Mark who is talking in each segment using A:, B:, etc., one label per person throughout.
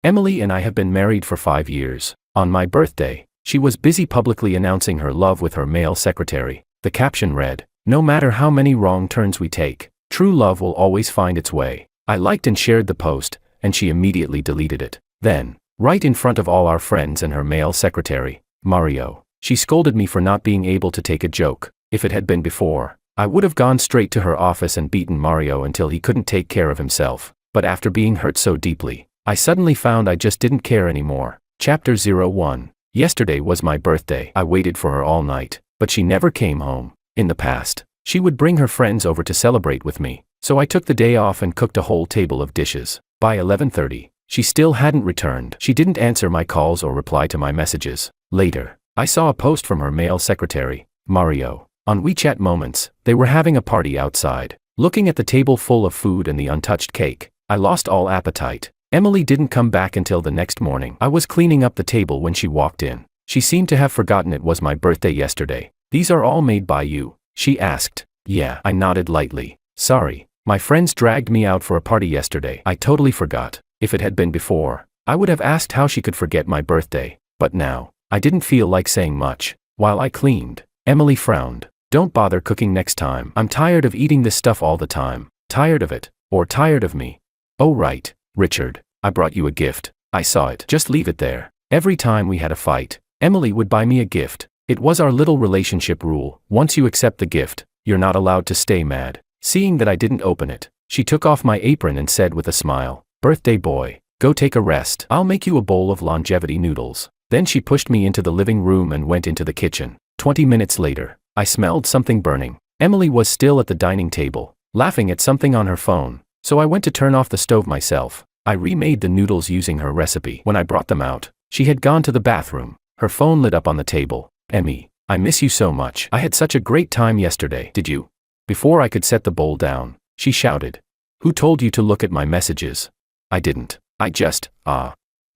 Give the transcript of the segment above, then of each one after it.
A: Emily and I have been married for 5 years. On my birthday, she was busy publicly announcing her love with her male secretary. The caption read, "No matter how many wrong turns we take, true love will always find its way." I liked and shared the post, and she immediately deleted it. Then, right in front of all our friends and her male secretary, Mario, she scolded me for not being able to take a joke. If it had been before, I would have gone straight to her office and beaten Mario until he couldn't take care of himself. But after being hurt so deeply, I suddenly found I just didn't care anymore. Chapter 01. Yesterday was my birthday. I waited for her all night, but she never came home. In the past, she would bring her friends over to celebrate with me, so I took the day off and cooked a whole table of dishes. By 11:30, she still hadn't returned. She didn't answer my calls or reply to my messages. Later, I saw a post from her male secretary, Mario. On WeChat Moments, they were having a party outside. Looking at the table full of food and the untouched cake, I lost all appetite. Emily didn't come back until the next morning. I was cleaning up the table when she walked in. She seemed to have forgotten it was my birthday yesterday. "These are all made by you?" she asked. "Yeah," I nodded lightly. "Sorry, my friends dragged me out for a party yesterday. I totally forgot." If it had been before, I would have asked how she could forget my birthday, but now, I didn't feel like saying much. While I cleaned, Emily frowned. "Don't bother cooking next time. I'm tired of eating this stuff all the time." Tired of it, or tired of me? "Oh right, Richard, I brought you a gift. I saw it. Just leave it there." Every time we had a fight, Emily would buy me a gift. It was our little relationship rule. Once you accept the gift, you're not allowed to stay mad. Seeing that I didn't open it, she took off my apron and said with a smile, "Birthday boy, go take a rest. I'll make you a bowl of longevity noodles." Then she pushed me into the living room and went into the kitchen. 20 minutes later, I smelled something burning. Emily was still at the dining table, laughing at something on her phone, so I went to turn off the stove myself. I remade the noodles using her recipe. When I brought them out, she had gone to the bathroom. Her phone lit up on the table. "Emmy, I miss you so much. I had such a great time yesterday." "Did you?" Before I could set the bowl down, she shouted, "Who told you to look at my messages?" "I didn't. I just,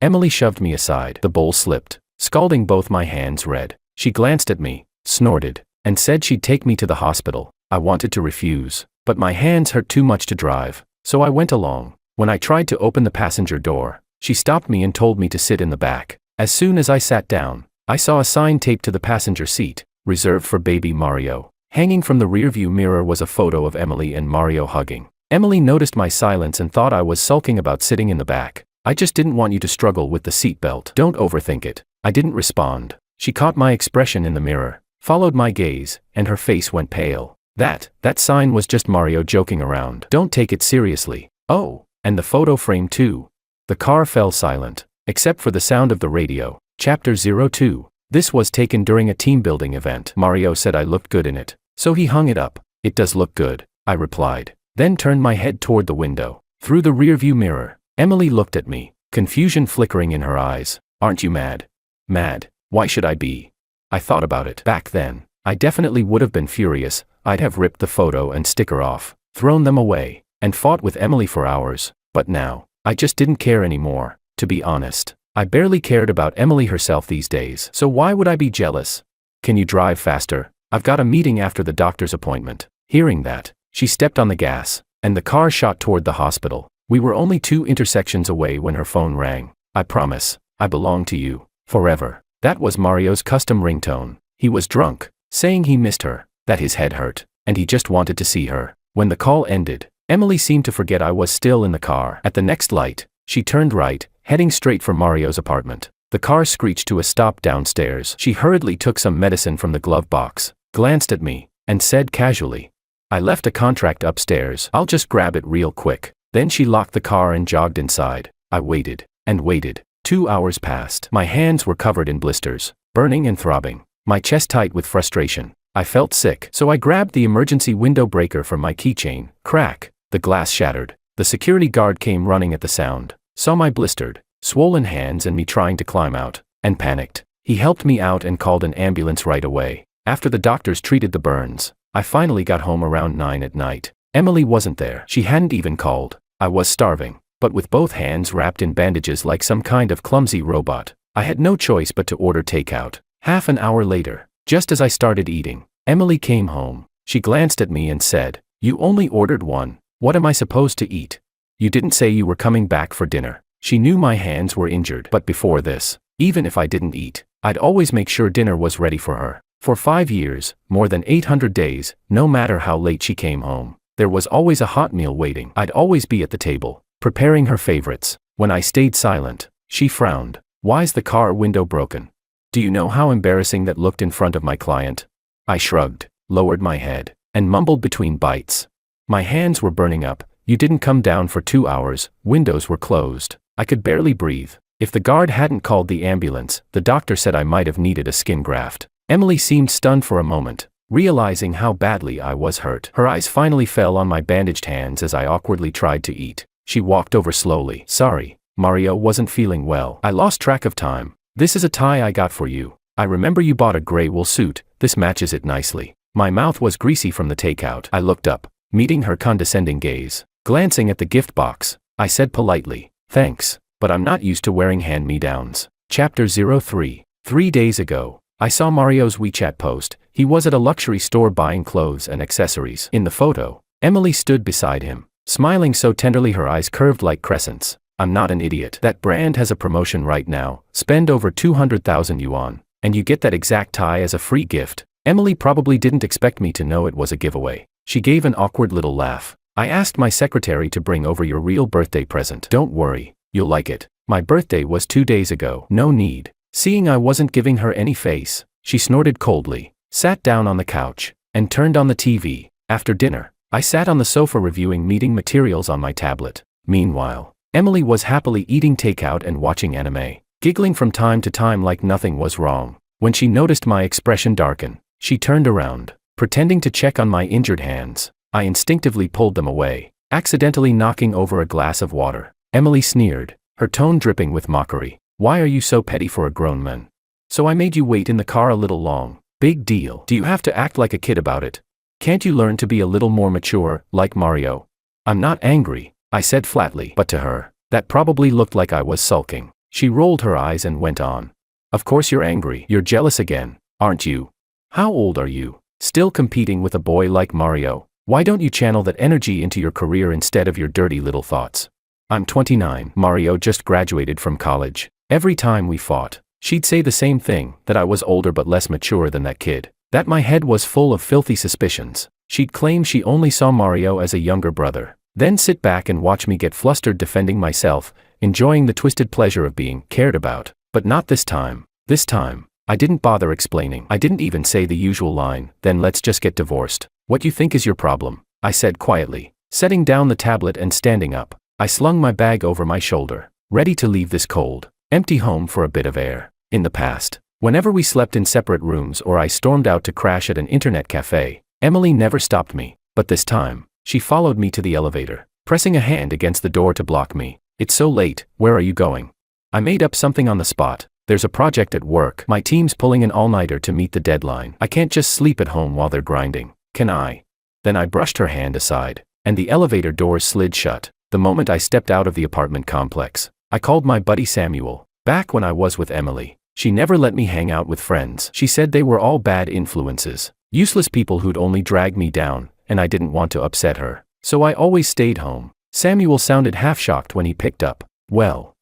A: Emily shoved me aside. The bowl slipped, scalding both my hands red. She glanced at me, snorted, and said she'd take me to the hospital. I wanted to refuse, but my hands hurt too much to drive, so I went along. When I tried to open the passenger door, she stopped me and told me to sit in the back. As soon as I sat down, I saw a sign taped to the passenger seat, "Reserved for baby Mario." Hanging from the rearview mirror was a photo of Emily and Mario hugging. Emily noticed my silence and thought I was sulking about sitting in the back. "I just didn't want you to struggle with the seatbelt. Don't overthink it." I didn't respond. She caught my expression in the mirror, followed my gaze, and her face went pale. That sign was just Mario joking around. Don't take it seriously." "Oh, and the photo frame too." The car fell silent, except for the sound of the radio. Chapter 02. This was taken during a team building event. Mario said I looked good in it, so he hung it up. "It does look good," I replied, then turned my head toward the window. Through the rearview mirror, Emily looked at me, confusion flickering in her eyes. "Aren't you mad?" "Mad? Why should I be?" I thought about it. Back then, I definitely would have been furious. I'd have ripped the photo and sticker off, thrown them away, and fought with Emily for hours. But now, I just didn't care anymore. To be honest, I barely cared about Emily herself these days. So why would I be jealous? "Can you drive faster? I've got a meeting after the doctor's appointment." Hearing that, she stepped on the gas, and the car shot toward the hospital. We were only 2 intersections away when her phone rang. "I promise, I belong to you, forever." That was Mario's custom ringtone. He was drunk, saying he missed her, that his head hurt, and he just wanted to see her. When the call ended, Emily seemed to forget I was still in the car. At the next light, she turned right, heading straight for Mario's apartment. The car screeched to a stop downstairs. She hurriedly took some medicine from the glove box, glanced at me, and said casually, "I left a contract upstairs. I'll just grab it real quick." Then she locked the car and jogged inside. I waited, and waited. 2 hours passed. My hands were covered in blisters, burning and throbbing, my chest tight with frustration. I felt sick, so I grabbed the emergency window breaker from my keychain. Crack! The glass shattered. The security guard came running at the sound, saw my blistered, swollen hands and me trying to climb out, and panicked. He helped me out and called an ambulance right away. After the doctors treated the burns, I finally got home around 9 at night. Emily wasn't there. She hadn't even called. I was starving, but with both hands wrapped in bandages like some kind of clumsy robot, I had no choice but to order takeout. Half an hour later, just as I started eating, Emily came home. She glanced at me and said, "You only ordered one. What am I supposed to eat? You didn't say you were coming back for dinner." She knew my hands were injured, but before this, even if I didn't eat, I'd always make sure dinner was ready for her. For 5 years, more than 800 days, no matter how late she came home, there was always a hot meal waiting. I'd always be at the table, preparing her favorites. When I stayed silent, she frowned. "Why's the car window broken? Do you know how embarrassing that looked in front of my client?" I shrugged, lowered my head, and mumbled between bites. My hands were burning up. "You didn't come down for 2 hours, windows were closed." I could barely breathe. If the guard hadn't called the ambulance, the doctor said I might have needed a skin graft. Emily seemed stunned for a moment, realizing how badly I was hurt. Her eyes finally fell on my bandaged hands as I awkwardly tried to eat. She walked over slowly. "Sorry, Mario wasn't feeling well. I lost track of time. This is a tie I got for you. I remember you bought a gray wool suit. This matches it nicely." My mouth was greasy from the takeout. I looked up, meeting her condescending gaze. Glancing at the gift box, I said politely, "Thanks, but I'm not used to wearing hand-me-downs." Chapter 03. 3 days ago, I saw Mario's WeChat post. He was at a luxury store buying clothes and accessories. In the photo, Emily stood beside him, smiling so tenderly her eyes curved like crescents. "I'm not an idiot. That brand has a promotion right now. Spend over 200,000 yuan, and you get that exact tie as a free gift." Emily probably didn't expect me to know it was a giveaway. She gave an awkward little laugh. "I asked my secretary to bring over your real birthday present. Don't worry, you'll like it. My birthday was 2 days ago." "No need." Seeing I wasn't giving her any face, she snorted coldly, sat down on the couch, and turned on the TV. After dinner, I sat on the sofa reviewing meeting materials on my tablet. Meanwhile, Emily was happily eating takeout and watching anime, giggling from time to time like nothing was wrong. When she noticed my expression darken, she turned around, pretending to check on my injured hands. I instinctively pulled them away, accidentally knocking over a glass of water. Emily sneered, her tone dripping with mockery. "Why are you so petty for a grown man? So I made you wait in the car a little long. Big deal. Do you have to act like a kid about it? Can't you learn to be a little more mature, like Mario?" "I'm not angry," I said flatly, but to her, that probably looked like I was sulking. She rolled her eyes and went on. "Of course you're angry. You're jealous again, aren't you? How old are you? Still competing with a boy like Mario? Why don't you channel that energy into your career instead of your dirty little thoughts?" "I'm 29. Mario just graduated from college." Every time we fought, she'd say the same thing, that I was older but less mature than that kid, that my head was full of filthy suspicions. She'd claim she only saw Mario as a younger brother, then sit back and watch me get flustered defending myself, enjoying the twisted pleasure of being cared about. But not this time. This time, I didn't bother explaining. I didn't even say the usual line, "Then let's just get divorced." "What you think is your problem?" I said quietly, setting down the tablet and standing up. I slung my bag over my shoulder, ready to leave this cold, empty home for a bit of air. In the past, whenever we slept in separate rooms or I stormed out to crash at an internet cafe, Emily never stopped me. But this time, she followed me to the elevator, pressing a hand against the door to block me. "It's so late, where are you going?" I made up something on the spot. "There's a project at work. My team's pulling an all-nighter to meet the deadline. I can't just sleep at home while they're grinding, can I?" Then I brushed her hand aside, and the elevator doors slid shut. The moment I stepped out of the apartment complex, I called my buddy Samuel. Back when I was with Emily, she never let me hang out with friends. She said they were all bad influences, useless people who'd only drag me down, and I didn't want to upset her. So I always stayed home. Samuel sounded half-shocked when he picked up. Well,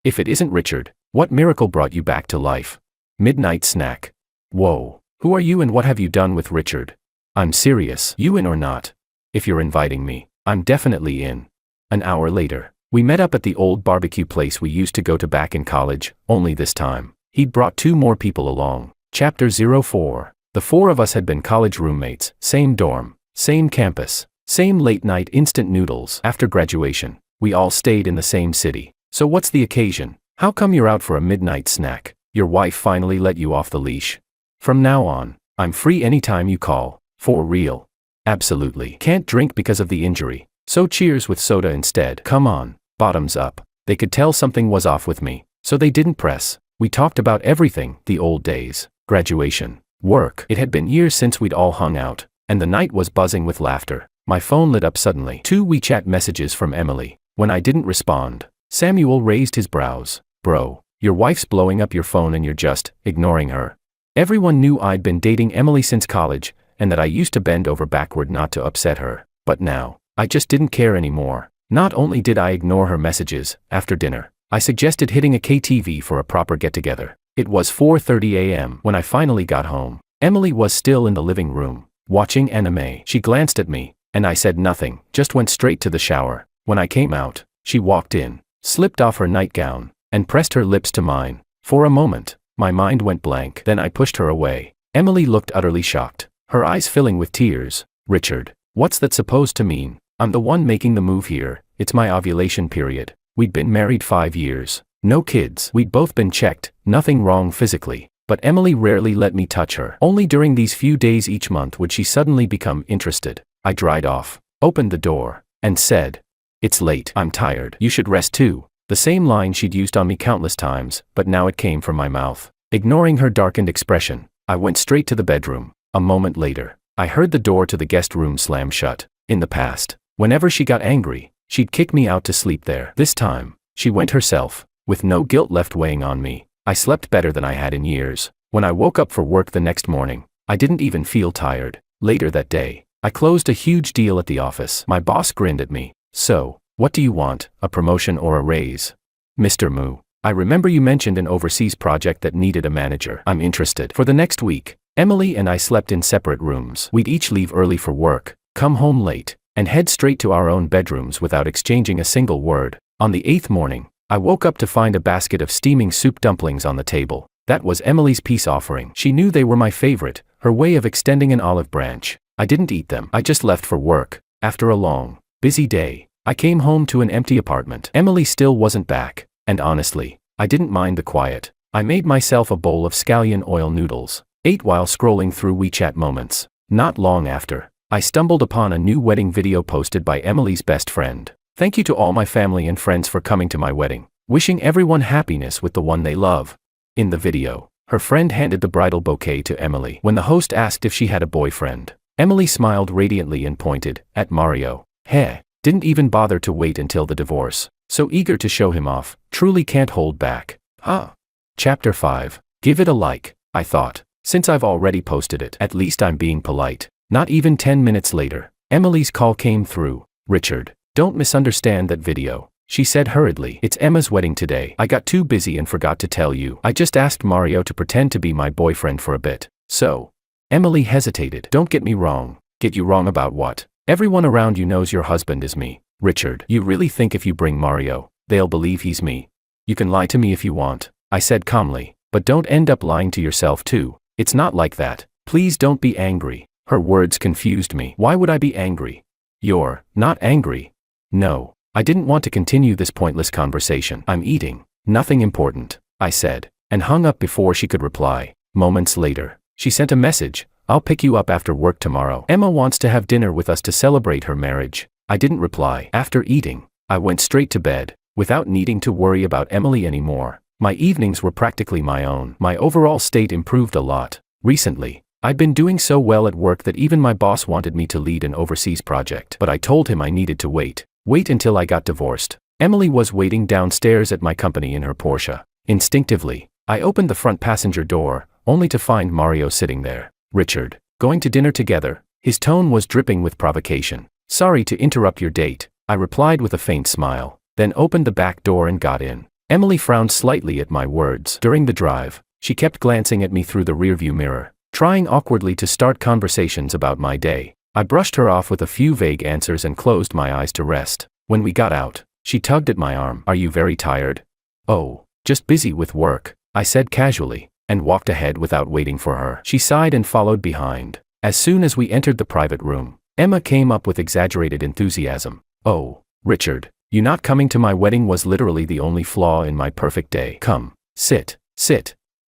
A: if it isn't Richard, what miracle brought you back to life?" "Midnight snack." "Whoa, who are you and what have you done with Richard?" "I'm serious. You in or not?" "If you're inviting me, I'm definitely in." An hour later, we met up at the old barbecue place we used to go to back in college, only this time, he'd brought 2 more people along. Chapter 04. The 4 of us had been college roommates, same dorm, same campus, same late-night instant noodles. After graduation, we all stayed in the same city. "So what's the occasion? How come you're out for a midnight snack? Your wife finally let you off the leash?" "From now on, I'm free anytime you call." "For real?" "Absolutely. Can't drink because of the injury. So cheers with soda instead." "Come on, bottoms up." They could tell something was off with me, so they didn't press. We talked about everything, the old days, graduation, work. It had been years since we'd all hung out, and the night was buzzing with laughter. My phone lit up suddenly. 2 WeChat messages from Emily. When I didn't respond, Samuel raised his brows. "Bro, your wife's blowing up your phone and you're just ignoring her." Everyone knew I'd been dating Emily since college, and that I used to bend over backward not to upset her. But now, I just didn't care anymore. Not only did I ignore her messages, after dinner, I suggested hitting a KTV for a proper get-together. It was 4:30 a.m. when I finally got home. Emily was still in the living room, watching anime. She glanced at me, and I said nothing, just went straight to the shower. When I came out, she walked in, slipped off her nightgown, and pressed her lips to mine. For a moment, my mind went blank. Then I pushed her away. Emily looked utterly shocked, her eyes filling with tears. Richard, what's that supposed to mean? I'm the one making the move here. It's my ovulation period. We'd been married 5 years. No kids. We'd both been checked, nothing wrong physically. But Emily rarely let me touch her. Only during these few days each month would she suddenly become interested. I dried off, opened the door, and said, "It's late. I'm tired. You should rest too." The same line she'd used on me countless times, but now it came from my mouth. Ignoring her darkened expression, I went straight to the bedroom. A moment later, I heard the door to the guest room slam shut. In the past, whenever she got angry, she'd kick me out to sleep there. This time, she went herself, with no guilt left weighing on me. I slept better than I had in years. When I woke up for work the next morning, I didn't even feel tired. Later that day, I closed a huge deal at the office. My boss grinned at me. "So, what do you want, a promotion or a raise?" "Mr. Moo, I remember you mentioned an overseas project that needed a manager. I'm interested." For the next week, Emily and I slept in separate rooms. We'd each leave early for work, come home late, and head straight to our own bedrooms without exchanging a single word. On the 8th morning, I woke up to find a basket of steaming soup dumplings on the table. That was Emily's peace offering. She knew they were my favorite, her way of extending an olive branch. I didn't eat them. I just left for work. After a long, busy day, I came home to an empty apartment. Emily still wasn't back, and honestly, I didn't mind the quiet. I made myself a bowl of scallion oil noodles, ate while scrolling through WeChat moments. Not long after, I stumbled upon a new wedding video posted by Emily's best friend. "Thank you to all my family and friends for coming to my wedding. Wishing everyone happiness with the one they love." In the video, her friend handed the bridal bouquet to Emily. When the host asked if she had a boyfriend, Emily smiled radiantly and pointed at Mario. "Heh, didn't even bother to wait until the divorce. So eager to show him off, truly can't hold back." Huh. Chapter 5. Give it a like, I thought. Since I've already posted it, at least I'm being polite. Not even 10 minutes later, Emily's call came through. "Richard, don't misunderstand that video," she said hurriedly. "It's Emma's wedding today. I got too busy and forgot to tell you. I just asked Mario to pretend to be my boyfriend for a bit. So." Emily hesitated. "Don't get me wrong." "Get you wrong about what?" "Everyone around you knows your husband is me." "Richard, you really think if you bring Mario, they'll believe he's me?" "You can lie to me if you want," I said calmly, "but don't end up lying to yourself too. It's not like that. Please don't be angry." Her words confused me. Why would I be angry? "You're not angry?" "No." I didn't want to continue this pointless conversation. "I'm eating. Nothing important," I said, and hung up before she could reply. Moments later, she sent a message. "I'll pick you up after work tomorrow. Emma wants to have dinner with us to celebrate her marriage." I didn't reply. After eating, I went straight to bed, without needing to worry about Emily anymore. My evenings were practically my own. My overall state improved a lot. Recently, I'd been doing so well at work that even my boss wanted me to lead an overseas project. But I told him I needed to wait until I got divorced. Emily was waiting downstairs at my company in her Porsche. Instinctively, I opened the front passenger door, only to find Mario sitting there. "Richard, going to dinner together?" His tone was dripping with provocation. "Sorry to interrupt your date," I replied with a faint smile, then opened the back door and got in. Emily frowned slightly at my words. During the drive, she kept glancing at me through the rearview mirror, trying awkwardly to start conversations about my day. I brushed her off with a few vague answers and closed my eyes to rest. When we got out, she tugged at my arm. "Are you very tired?" "Oh, just busy with work," I said casually, and walked ahead without waiting for her. She sighed and followed behind. As soon as we entered the private room, Emma came up with exaggerated enthusiasm. "Oh, Richard, you not coming to my wedding was literally the only flaw in my perfect day. Come, sit."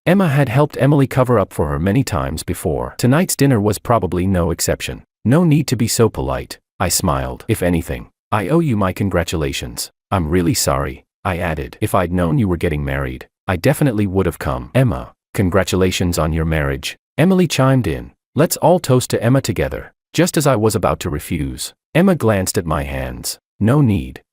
A: Emma had helped Emily cover up for her many times before. Tonight's dinner was probably no exception. "No need to be so polite," I smiled. "If anything, I owe you my congratulations." "I'm really sorry," I added. "If I'd known you were getting married, I definitely would have come." "Emma, congratulations on your marriage," Emily chimed in. "Let's all toast to Emma together." Just as I was about to refuse, Emma glanced at my hands. No need,"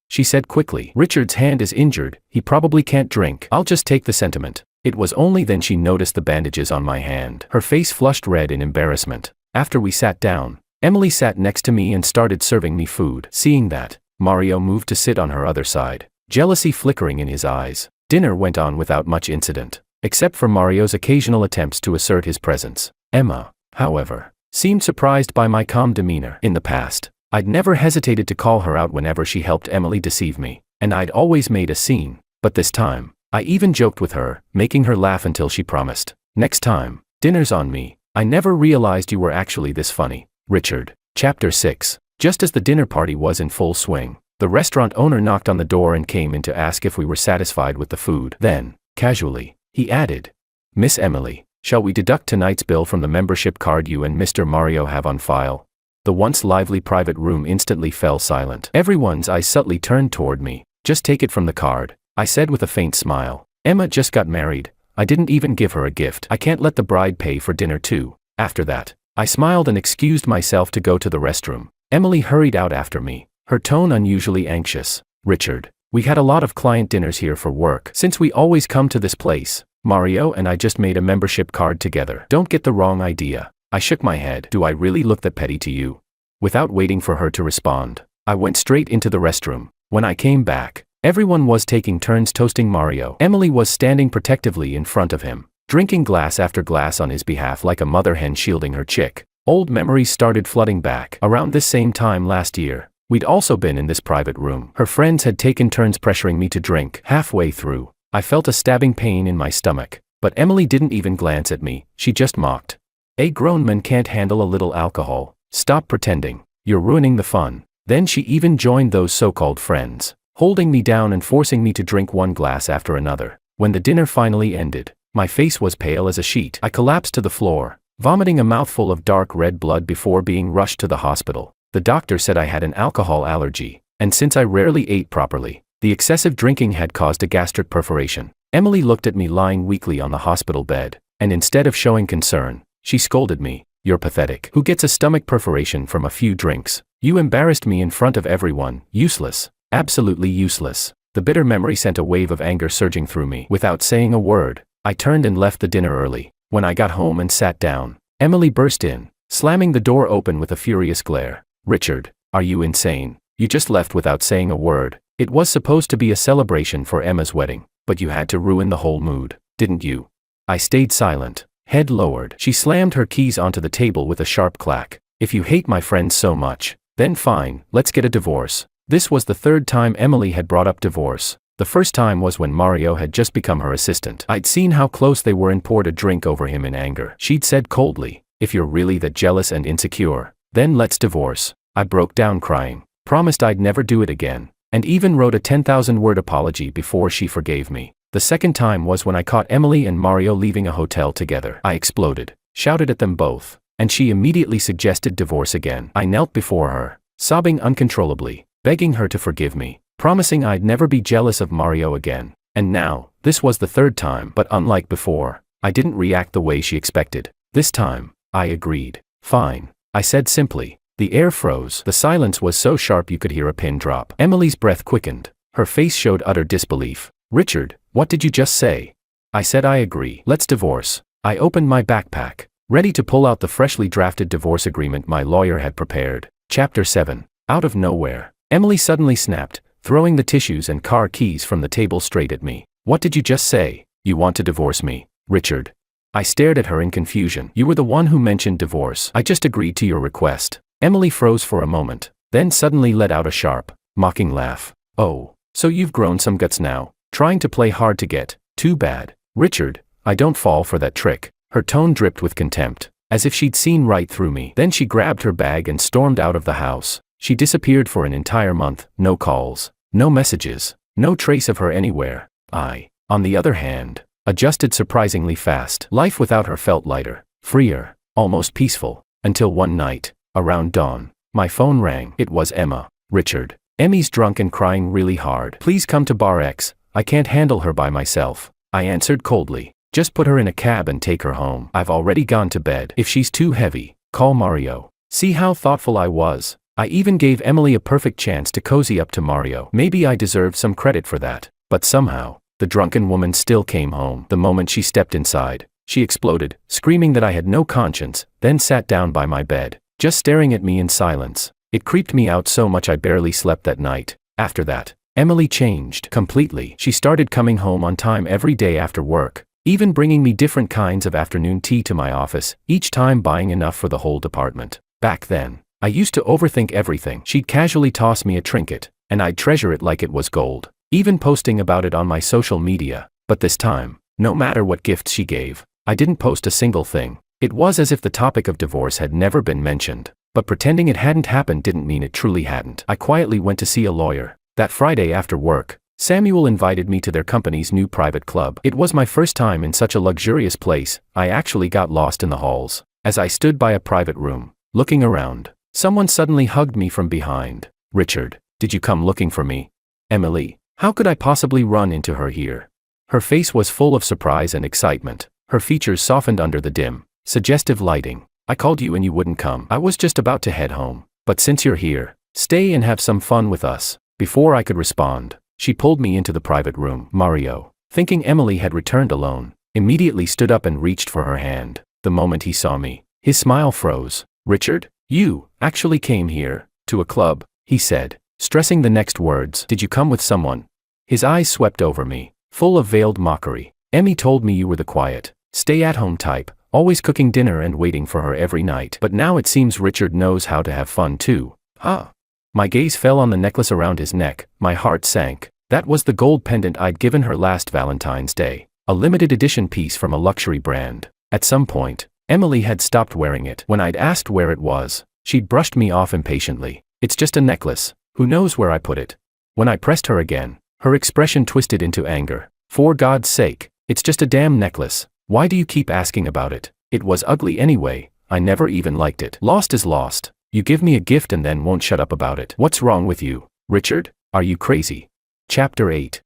A: she said quickly. "Richard's hand is injured, he probably can't drink. I'll just take the sentiment." It was only then she noticed the bandages on my hand. Her face flushed red in embarrassment. After we sat down, Emily sat next to me and started serving me food. Seeing that, Mario moved to sit on her other side, jealousy flickering in his eyes. Dinner went on without much incident, except for Mario's occasional attempts to assert his presence. Emma, however, seemed surprised by my calm demeanor. In the past, I'd never hesitated to call her out whenever she helped Emily deceive me, and I'd always made a scene. But this time, I even joked with her, making her laugh until she promised. Next time, dinner's on me. I never realized you were actually this funny. Richard. Chapter 6. Just as the dinner party was in full swing, the restaurant owner knocked on the door and came in to ask if we were satisfied with the food. Then, casually, he added, "Miss Emily, shall we deduct tonight's bill from the membership card you and Mr. Mario have on file?" The once lively private room instantly fell silent. Everyone's eyes subtly turned toward me. "Just take it from the card," I said with a faint smile. "Emma just got married. I didn't even give her a gift. I can't let the bride pay for dinner too." After that, I smiled and excused myself to go to the restroom. Emily hurried out after me, her tone unusually anxious. "Richard, we had a lot of client dinners here for work. Since we always come to this place, Mario and I just made a membership card together. Don't get the wrong idea." I shook my head. "Do I really look that petty to you?" Without waiting for her to respond, I went straight into the restroom. When I came back, everyone was taking turns toasting Mario. Emily was standing protectively in front of him, drinking glass after glass on his behalf like a mother hen shielding her chick. Old memories started flooding back. Around this same time last year, we'd also been in this private room. Her friends had taken turns pressuring me to drink. Halfway through, I felt a stabbing pain in my stomach, but Emily didn't even glance at me. She just mocked. "A grown man can't handle a little alcohol. Stop pretending. You're ruining the fun." Then she even joined those so-called friends, holding me down and forcing me to drink one glass after another. When the dinner finally ended, my face was pale as a sheet. I collapsed to the floor, vomiting a mouthful of dark red blood before being rushed to the hospital. The doctor said I had an alcohol allergy, and since I rarely ate properly, the excessive drinking had caused a gastric perforation. Emily looked at me lying weakly on the hospital bed, and instead of showing concern, she scolded me. "You're pathetic. Who gets a stomach perforation from a few drinks? You embarrassed me in front of everyone. Useless. Absolutely useless." The bitter memory sent a wave of anger surging through me. Without saying a word, I turned and left the dinner early. When I got home and sat down, Emily burst in, slamming the door open with a furious glare. "Richard, are you insane? You just left without saying a word. It was supposed to be a celebration for Emma's wedding, but you had to ruin the whole mood, didn't you?" I stayed silent, head lowered. She slammed her keys onto the table with a sharp clack. "If you hate my friends so much, then fine, let's get a divorce." This was the third time Emily had brought up divorce. The first time was when Mario had just become her assistant. I'd seen how close they were and poured a drink over him in anger. She'd said coldly, "If you're really that jealous and insecure, then let's divorce." I broke down crying, promised I'd never do it again, and even wrote a 10,000-word apology before she forgave me. The second time was when I caught Emily and Mario leaving a hotel together. I exploded, shouted at them both, and she immediately suggested divorce again. I knelt before her, sobbing uncontrollably, begging her to forgive me, promising I'd never be jealous of Mario again. And now, this was the third time, but unlike before, I didn't react the way she expected. This time, I agreed. "Fine," I said simply. The air froze. The silence was so sharp you could hear a pin drop. Emily's breath quickened. Her face showed utter disbelief. "Richard, what did you just say?" I said I agree. "Let's divorce." I opened my backpack, ready to pull out the freshly drafted divorce agreement my lawyer had prepared. Chapter 7. Out of nowhere, Emily suddenly snapped, throwing the tissues and car keys from the table straight at me. "What did you just say? You want to divorce me, Richard?" I stared at her in confusion. "You were the one who mentioned divorce. I just agreed to your request." Emily froze for a moment, then suddenly let out a sharp, mocking laugh. "Oh, so you've grown some guts now, trying to play hard to get. Too bad. Richard, I don't fall for that trick." Her tone dripped with contempt, as if she'd seen right through me. Then she grabbed her bag and stormed out of the house. She disappeared for an entire month. No calls, no messages, no trace of her anywhere. I, on the other hand, adjusted surprisingly fast. Life without her felt lighter, freer, almost peaceful, until one night, around dawn, my phone rang. It was Emma. "Richard, Emmy's drunk and crying really hard. Please come to Bar X. I can't handle her by myself." I answered coldly. "Just put her in a cab and take her home. I've already gone to bed. If she's too heavy, call Mario." See how thoughtful I was? I even gave Emily a perfect chance to cozy up to Mario. Maybe I deserved some credit for that. But somehow, the drunken woman still came home. The moment she stepped inside, she exploded, screaming that I had no conscience, then sat down by my bed, just staring at me in silence. It creeped me out so much I barely slept that night. After that, Emily changed completely. She started coming home on time every day after work, even bringing me different kinds of afternoon tea to my office, each time buying enough for the whole department. Back then, I used to overthink everything. She'd casually toss me a trinket, and I'd treasure it like it was gold, even posting about it on my social media. But this time, no matter what gifts she gave, I didn't post a single thing. It was as if the topic of divorce had never been mentioned. But pretending it hadn't happened didn't mean it truly hadn't. I quietly went to see a lawyer. That Friday after work, Samuel invited me to their company's new private club. It was my first time in such a luxurious place. I actually got lost in the halls. As I stood by a private room, looking around, someone suddenly hugged me from behind. "Richard, did you come looking for me?" "Emily, how could I possibly run into her here?" Her face was full of surprise and excitement. Her features softened under the dim, suggestive lighting. "I called you and you wouldn't come. I was just about to head home. But since you're here, stay and have some fun with us." Before I could respond, she pulled me into the private room. Mario, thinking Emily had returned alone, immediately stood up and reached for her hand. The moment he saw me, his smile froze. "Richard, you actually came here, to a club," he said, stressing the next words. "Did you come with someone?" His eyes swept over me, full of veiled mockery. "Emmy told me you were the quiet, stay-at-home type, always cooking dinner and waiting for her every night. But now it seems Richard knows how to have fun too, huh?" My gaze fell on the necklace around his neck. My heart sank. That was the gold pendant I'd given her last Valentine's Day, a limited edition piece from a luxury brand. At some point, Emily had stopped wearing it. When I'd asked where it was, she'd brushed me off impatiently. "It's just a necklace. Who knows where I put it?" When I pressed her again, her expression twisted into anger. "For God's sake, it's just a damn necklace. Why do you keep asking about it? It was ugly anyway. I never even liked it. Lost is lost. You give me a gift and then won't shut up about it. What's wrong with you, Richard? Are you crazy?" Chapter 8.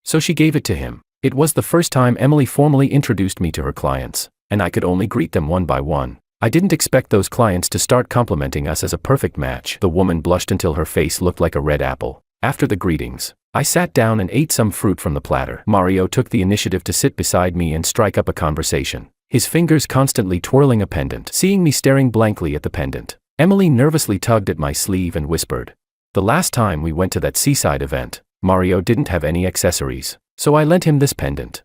A: So she gave it to him. It was the first time Emily formally introduced me to her clients, and I could only greet them one by one. I didn't expect those clients to start complimenting us as a perfect match. The woman blushed until her face looked like a red apple. After the greetings, I sat down and ate some fruit from the platter. Mario took the initiative to sit beside me and strike up a conversation, his fingers constantly twirling a pendant. Seeing me staring blankly at the pendant, Emily nervously tugged at my sleeve and whispered, "The last time we went to that seaside event, Mario didn't have any accessories, so I lent him this pendant.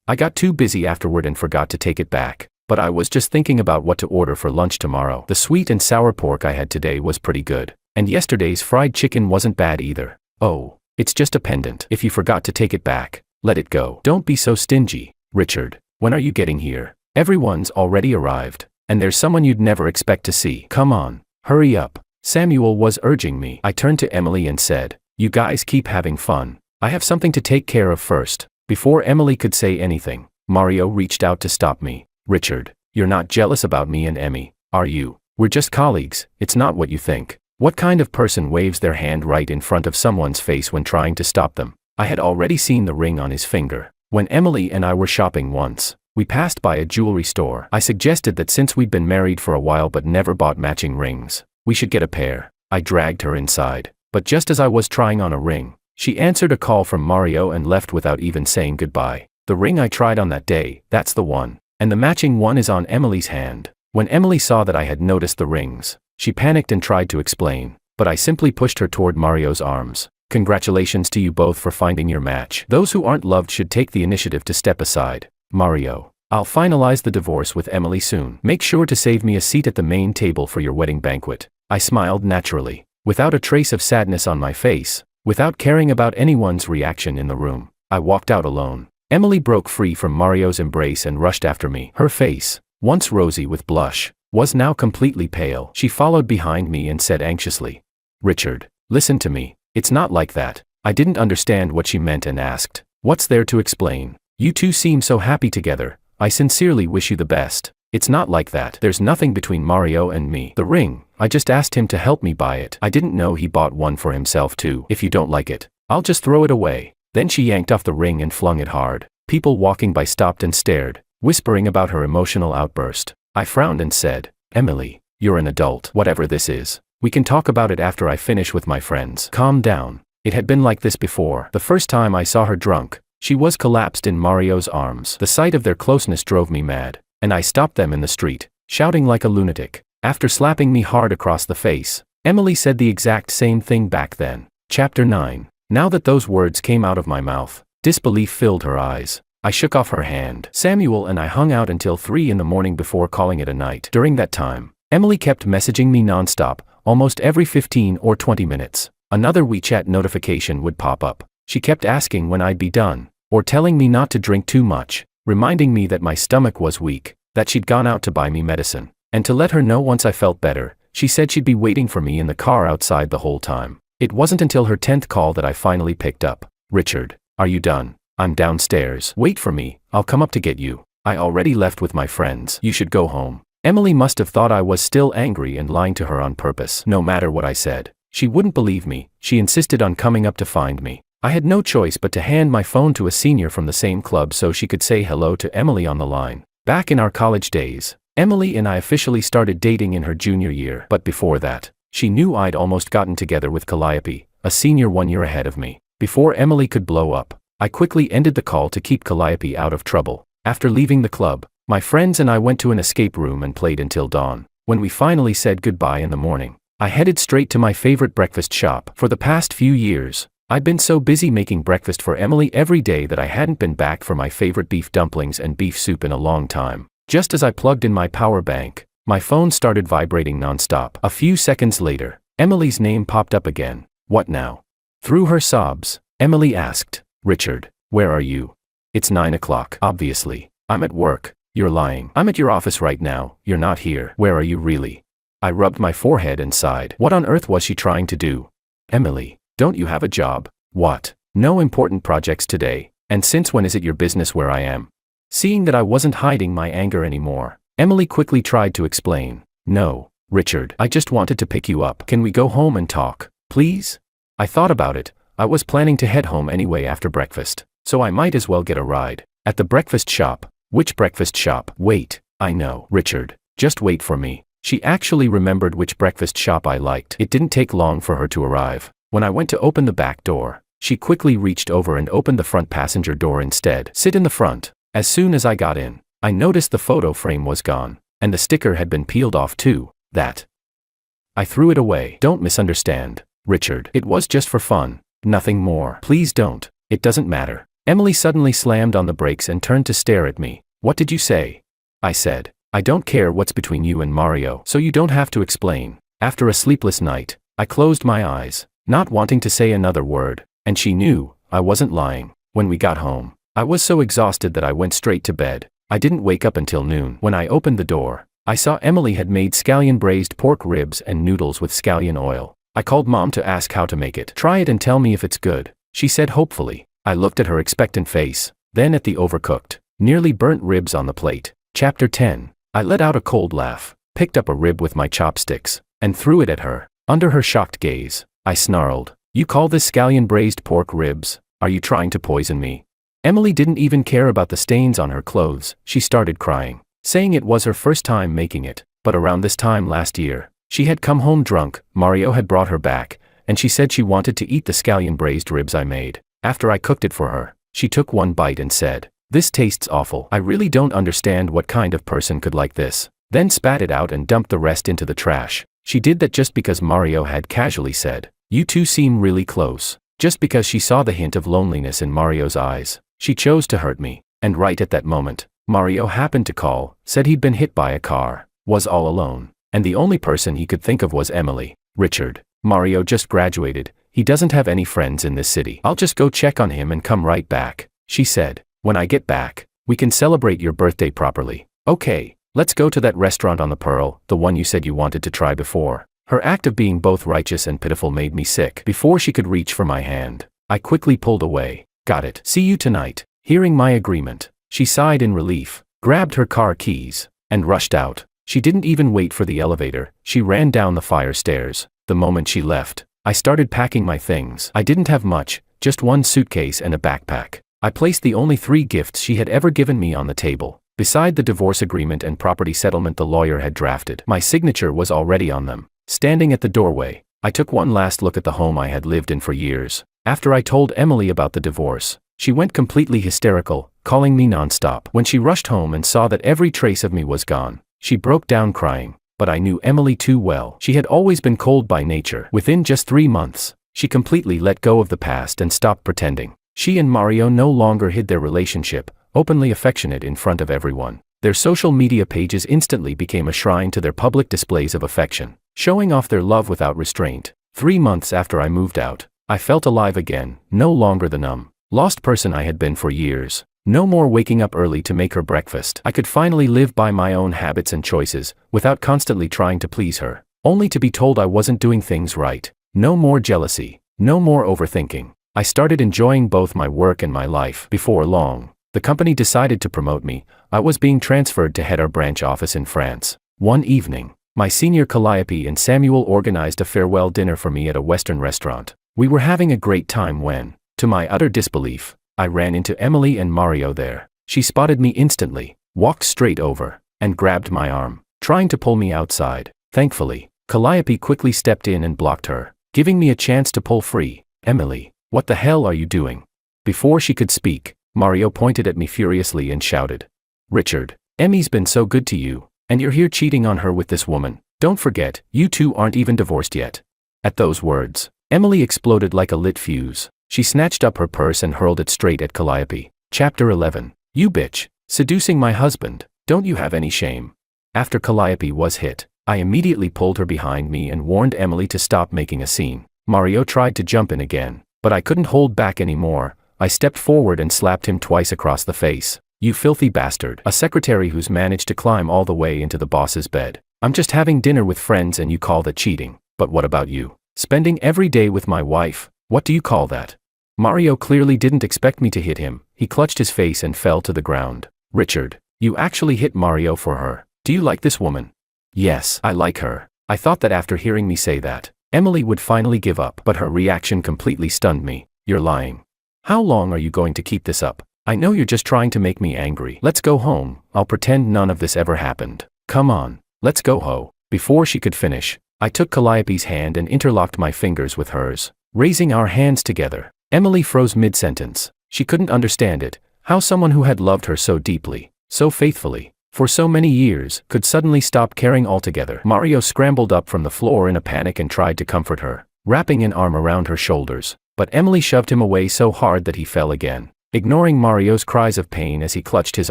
A: I got too busy afterward and forgot to take it back, but I was just thinking about what to order for lunch tomorrow. The sweet and sour pork I had today was pretty good, and yesterday's fried chicken wasn't bad either. Oh, it's just a pendant. If you forgot to take it back, let it go. Don't be so stingy. Richard, when are you getting here? Everyone's already arrived, and there's someone you'd never expect to see. Come on, hurry up." Samuel was urging me. I turned to Emily and said, "You guys keep having fun. I have something to take care of first." Before Emily could say anything, Mario reached out to stop me. "Richard, you're not jealous about me and Emmy, are you? We're just colleagues. It's not what you think." What kind of person waves their hand right in front of someone's face when trying to stop them? I had already seen the ring on his finger. When Emily and I were shopping once, we passed by a jewelry store. I suggested that since we'd been married for a while but never bought matching rings, we should get a pair. I dragged her inside, but just as I was trying on a ring, she answered a call from Mario and left without even saying goodbye. The ring I tried on that day, that's the one, and the matching one is on Emily's hand. When Emily saw that I had noticed the rings, she panicked and tried to explain, but I simply pushed her toward Mario's arms. "Congratulations to you both for finding your match. Those who aren't loved should take the initiative to step aside. Mario, I'll finalize the divorce with Emily soon. Make sure to save me a seat at the main table for your wedding banquet." I smiled naturally, without a trace of sadness on my face, without caring about anyone's reaction in the room. I walked out alone. Emily broke free from Mario's embrace and rushed after me. Her face, once rosy with blush, was now completely pale. She followed behind me and said anxiously, "Richard, listen to me. It's not like that." I didn't understand what she meant and asked, "What's there to explain? You two seem so happy together. I sincerely wish you the best." "It's not like that. There's nothing between Mario and me. The ring, I just asked him to help me buy it. I didn't know he bought one for himself too. If you don't like it, I'll just throw it away." Then she yanked off the ring and flung it hard. People walking by stopped and stared, whispering about her emotional outburst. I frowned and said, "Emily, you're an adult. Whatever this is, we can talk about it after I finish with my friends." Calm down. It had been like this before. The first time I saw her drunk, she was collapsed in Mario's arms. The sight of their closeness drove me mad, and I stopped them in the street, shouting like a lunatic. After slapping me hard across the face, Emily said the exact same thing back then. Chapter 9. Now that those words came out of my mouth, disbelief filled her eyes. I shook off her hand. Samuel and I hung out until 3 in the morning before calling it a night. During that time, Emily kept messaging me nonstop, almost every 15 or 20 minutes. Another WeChat notification would pop up. She kept asking when I'd be done, or telling me not to drink too much, reminding me that my stomach was weak, that she'd gone out to buy me medicine, and to let her know once I felt better. She said she'd be waiting for me in the car outside the whole time. It wasn't until her 10th call that I finally picked up. Richard, are you done? I'm downstairs. Wait for me, I'll come up to get you. I already left with my friends. You should go home. Emily must have thought I was still angry and lying to her on purpose. No matter what I said, she wouldn't believe me. She insisted on coming up to find me. I had no choice but to hand my phone to a senior from the same club so she could say hello to Emily on the line. Back in our college days, Emily and I officially started dating in her junior year. But before that, she knew I'd almost gotten together with Calliope, a senior 1 year ahead of me. Before Emily could blow up, I quickly ended the call to keep Calliope out of trouble. After leaving the club, my friends and I went to an escape room and played until dawn. When we finally said goodbye in the morning, I headed straight to my favorite breakfast shop. For the past few years, I'd been so busy making breakfast for Emily every day that I hadn't been back for my favorite beef dumplings and beef soup in a long time. Just as I plugged in my power bank, my phone started vibrating nonstop. A few seconds later, Emily's name popped up again. What now? Through her sobs, Emily asked, Richard, where are you? It's 9 o'clock. Obviously, I'm at work. You're lying. I'm at your office right now. You're not here. Where are you really? I rubbed my forehead and sighed. What on earth was she trying to do? Emily, don't you have a job? What? No important projects today. And since when is it your business where I am? Seeing that I wasn't hiding my anger anymore, Emily quickly tried to explain. No, Richard, I just wanted to pick you up. Can we go home and talk, please? I thought about it. I was planning to head home anyway after breakfast, so I might as well get a ride. At the breakfast shop. Which breakfast shop? Wait, I know. Richard, just wait for me. She actually remembered which breakfast shop I liked. It didn't take long for her to arrive. When I went to open the back door, she quickly reached over and opened the front passenger door instead. Sit in the front. As soon as I got in, I noticed the photo frame was gone, and the sticker had been peeled off too. I threw it away. Don't misunderstand, Richard. It was just for fun, nothing more. Please don't. It doesn't matter. Emily suddenly slammed on the brakes and turned to stare at me. What did you say? I said, I don't care what's between you and Mario, so you don't have to explain. After a sleepless night, I closed my eyes, not wanting to say another word, and she knew I wasn't lying. When we got home, I was so exhausted that I went straight to bed. I didn't wake up until noon. When I opened the door, I saw Emily had made scallion braised pork ribs and noodles with scallion oil. I called Mom to ask how to make it. Try it and tell me if it's good, she said hopefully. I looked at her expectant face, then at the overcooked, nearly burnt ribs on the plate. Chapter 10. I let out a cold laugh, picked up a rib with my chopsticks, and threw it at her. Under her shocked gaze, I snarled, You call this scallion braised pork ribs? Are you trying to poison me? Emily didn't even care about the stains on her clothes. She started crying, saying it was her first time making it, but around this time last year, she had come home drunk. Mario had brought her back, and she said she wanted to eat the scallion braised ribs I made. After I cooked it for her, she took one bite and said, This tastes awful. I really don't understand what kind of person could like this. Then spat it out and dumped the rest into the trash. She did that just because Mario had casually said, You two seem really close. Just because she saw the hint of loneliness in Mario's eyes, she chose to hurt me. And right at that moment, Mario happened to call, said he'd been hit by a car, was all alone, and the only person he could think of was Emily. Richard, Mario just graduated. He doesn't have any friends in this city. I'll just go check on him and come right back, she said. When I get back, we can celebrate your birthday properly. Okay, let's go to that restaurant on the Pearl, the one you said you wanted to try before. Her act of being both righteous and pitiful made me sick. Before she could reach for my hand, I quickly pulled away. Got it. See you tonight. Hearing my agreement, she sighed in relief, grabbed her car keys, and rushed out. She didn't even wait for the elevator. She ran down the fire stairs. The moment she left, I started packing my things. I didn't have much, just one suitcase and a backpack. I placed the only 3 gifts she had ever given me on the table. Beside the divorce agreement and property settlement the lawyer had drafted, my signature was already on them. Standing at the doorway, I took one last look at the home I had lived in for years. After I told Emily about the divorce, she went completely hysterical, calling me nonstop. When she rushed home and saw that every trace of me was gone, she broke down crying. but I knew Emily too well. She had always been cold by nature. Within just 3 months, she completely let go of the past and stopped pretending. She and Mario no longer hid their relationship, openly affectionate in front of everyone. Their social media pages instantly became a shrine to their public displays of affection, showing off their love without restraint. 3 months after I moved out, I felt alive again, no longer the numb, lost person I had been for years. No more waking up early to make her breakfast. I could finally live by my own habits and choices, without constantly trying to please her, only to be told I wasn't doing things right. No more jealousy, no more overthinking. I started enjoying both my work and my life. Before long, the company decided to promote me. I was being transferred to head our branch office in France. One evening, my senior Calliope and Samuel organized a farewell dinner for me at a Western restaurant. We were having a great time when, to my utter disbelief, I ran into Emily and Mario there. She spotted me instantly, walked straight over, and grabbed my arm, trying to pull me outside. Thankfully, Calliope quickly stepped in and blocked her, giving me a chance to pull free. Emily, what the hell are you doing? Before she could speak, Mario pointed at me furiously and shouted, Richard, Emmy's been so good to you, and you're here cheating on her with this woman. Don't forget, you two aren't even divorced yet. At those words, Emily exploded like a lit fuse. She snatched up her purse and hurled it straight at Calliope. Chapter 11. You bitch, seducing my husband, don't you have any shame? After Calliope was hit, I immediately pulled her behind me and warned Emily to stop making a scene. Mario tried to jump in again, but I couldn't hold back anymore. I stepped forward and slapped him twice across the face. You filthy bastard. A secretary who's managed to climb all the way into the boss's bed. I'm just having dinner with friends and you call that cheating. But what about you? Spending every day with my wife, what do you call that? Mario clearly didn't expect me to hit him. He clutched his face and fell to the ground. Richard, you actually hit Mario for her. Do you like this woman? Yes, I like her. I thought that after hearing me say that, Emily would finally give up, but her reaction completely stunned me. You're lying. How long are you going to keep this up? I know you're just trying to make me angry. Let's go home. I'll pretend none of this ever happened. Come on, let's go ho. Before she could finish, I took Calliope's hand and interlocked my fingers with hers, raising our hands together. Emily froze mid-sentence. She couldn't understand it, how someone who had loved her so deeply, so faithfully, for so many years, could suddenly stop caring altogether. Mario scrambled up from the floor in a panic and tried to comfort her, wrapping an arm around her shoulders, but Emily shoved him away so hard that he fell again. Ignoring Mario's cries of pain as he clutched his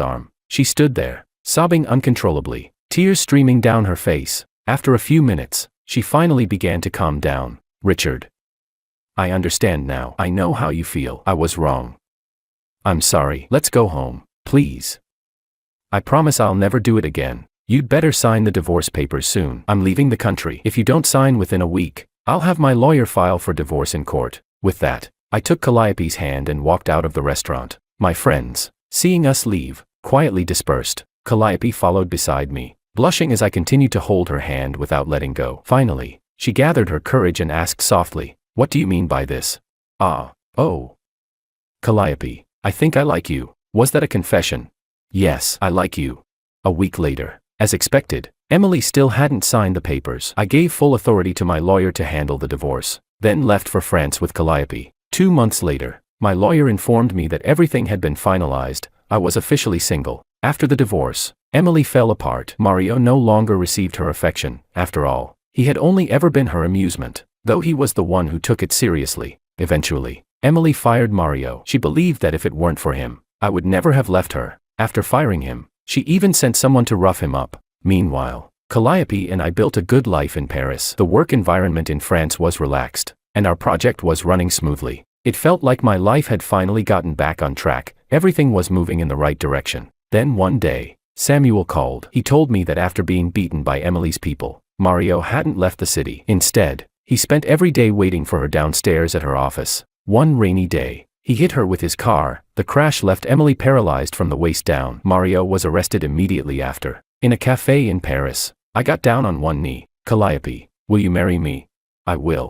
A: arm, she stood there, sobbing uncontrollably, tears streaming down her face. After a few minutes, she finally began to calm down. Richard, I understand now. I know how you feel. I was wrong. I'm sorry. Let's go home, please. I promise I'll never do it again. You'd better sign the divorce papers soon. I'm leaving the country. If you don't sign within a week, I'll have my lawyer file for divorce in court. With that, I took Calliope's hand and walked out of the restaurant. My friends, seeing us leave, quietly dispersed. Calliope followed beside me, blushing as I continued to hold her hand without letting go. Finally, she gathered her courage and asked softly, what do you mean by this? Oh. Calliope, I think I like you. Was that a confession? Yes, I like you. A week later, as expected, Emily still hadn't signed the papers. I gave full authority to my lawyer to handle the divorce, then left for France with Calliope. 2 months later, my lawyer informed me that everything had been finalized. I was officially single. After the divorce, Emily fell apart. Mario no longer received her affection. After all, he had only ever been her amusement, though he was the one who took it seriously. Eventually, Emily fired Mario. She believed that if it weren't for him, I would never have left her. After firing him, she even sent someone to rough him up. Meanwhile, Calliope and I built a good life in Paris. The work environment in France was relaxed, and our project was running smoothly. It felt like my life had finally gotten back on track. Everything was moving in the right direction. Then one day, Samuel called. He told me that after being beaten by Emily's people, Mario hadn't left the city. Instead, he spent every day waiting for her downstairs at her office. One rainy day, he hit her with his car. The crash left Emily paralyzed from the waist down. Mario was arrested immediately after. In a cafe in Paris, I got down on one knee. Calliope, will you marry me? I will.